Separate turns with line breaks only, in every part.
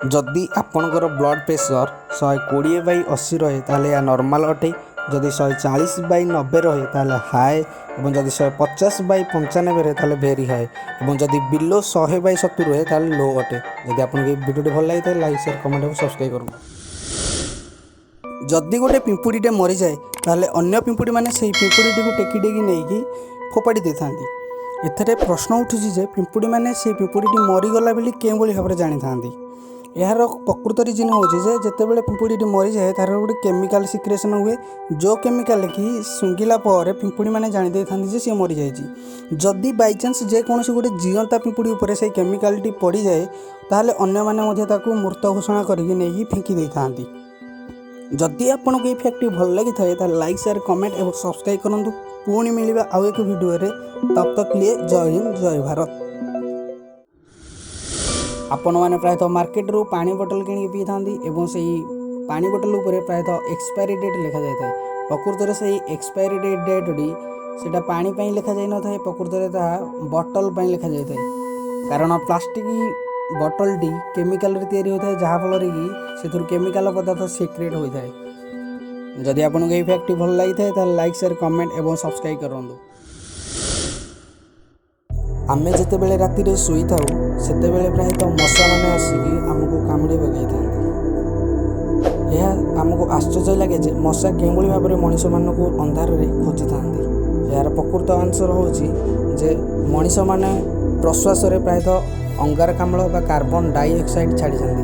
जदि आपणकर blood pressure 120/80 रहे ताहले या नॉर्मल अटे। जदि 140/90 रहे ताहले हाई और जदि 150/95 रहे ताहले वेरी हाई और जदि बिलो 100/70 रहे ताहले लो अटे। जदि आपको वीडियो भल लगी लाइक शेयर कमेंट और सब्सक्राइब करूँ। जदि गोटे पिंपुड़ीटे मरी जाए ताहले अन्य पिंपुड़ी माने से पिंपुड़ीटी को टेकी टेकी नहीं फोपाड़ी दे था। एथरे प्रश्न उठुची जे पिंपुड़ी माने से पिंपुड़ीटी मरीगला बोली कें भली भाव जानी था। यार प्रकृत रिजन हूँ जिते बड़े पिंपुड़ी मरी जाए तार गोटे केमिकल सिक्रेसन हुए जो केमिकल कि सुंघिला पर पिंपुड़ी मैंने जानी था सी मरी जाइए। जदि बाई चान्स जेकोसी गोटे जीवंता पिंपुड़ी उपर से केमिकलटी पड़ जाए ताहले अन्य माने ताकू मृत घोषणा करके नहीं फिंकी दे था। जदि आपको ये फैक्ट भल लगी था लाइक शेयर कमेंट और सब्सक्राइब करूँ। पुणी मिलवा आउ एक वीडियो तब तक लिए जय हिंद जय भारत। आपण मैंने प्रायतः मार्केट रू पानी बोतल किणी पी था से पानी बोतल उपर प्रायतः एक्सपायरी डेट लिखा जाए। प्रकृत में से एक्सपायरी डेटटी से पानी लिखा जाए न था। प्रकृत में बोतल लिखा जाए कारण प्लास्टिक बोतलटी केमिकल तैयारी होता है जहाँफल कि केमिकल पदार्थ सिक्रेट होता है। जदि आपको ये फैक्ट भल लगी था लाइक शेयर कमेंट और सब्सक्राइब करूँ। आमे जिते बेले राति रे सोई थाउ सेते बेले प्रायतः मशा माने आसिकी आमको कामुड़ी पकई थांती। यह आमको आश्चर्य लगे जे मशा केभली भाव में मनीष मानक अंधार रे खोजी थांती। यार प्रकृत आंसर होची जे मनीष माने प्रश्वास रे प्रायतः अंगारकाम्ल बा कार्बन डाइऑक्साइड छाड़ी थांती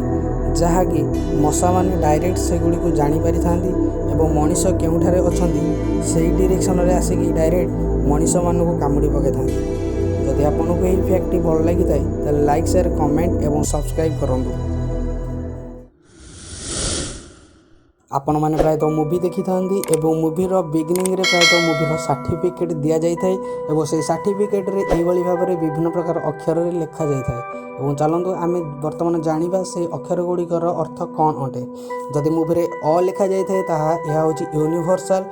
जहाँकि मशा माने डायरेक्ट सेगुड़ी को जानी पारि थांती एवं मनीष केउठारे अछंती सेही डायरेक्शन रे आसिकी डायरेक्ट मनीष मानक कामुड़ी पकई थांती। जदि आपको यही फैक्ट भल लगी था लाइक शेयर कमेंट और सब्सक्राइब करूँ। आपण मैंने प्रायतः मूवी देखी था मूवीर बिगिनिंग रे प्रायतः मूवीर सर्टिफिकेट दि जाए और से सर्टिफिकेट रे यही भाव में विभिन्न प्रकार अक्षर लिखा जाए। चलतु आम बर्तमान जाना से अक्षर गुड़िकर अर्थ कौन अटे। जदि मूवी रे अ लिखा जाए यह हूँ यूनिवर्सल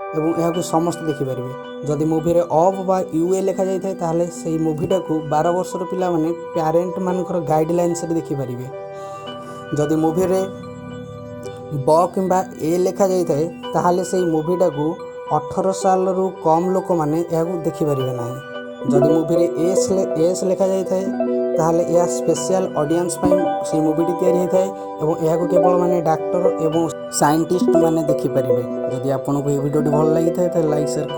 एवं यह समस्त देखिपारे। जदि मूवी रे अ बा यूए लिखा जाए ताहले से मूवीटा को 12 वर्षर पिला माने पेरेंट मानकर गाइडलाइंस रे देखिपारे। जदि मूवी रे ब किंबा ए लिखा जाए ताहले से मूवीटा को 18 साल रु कम लोक माने यह देखिपारे ना। जदि मूवी रे एस लिखा जाए ताहले यह स्पेशल ऑडियंस से मूवीटी तैयारी होता है और यह केवल माने डॉक्टर एवं साइंटिस्ट माने देखिपारे। जदि आपको ये वीडियो भल लगी था लाइक शेयर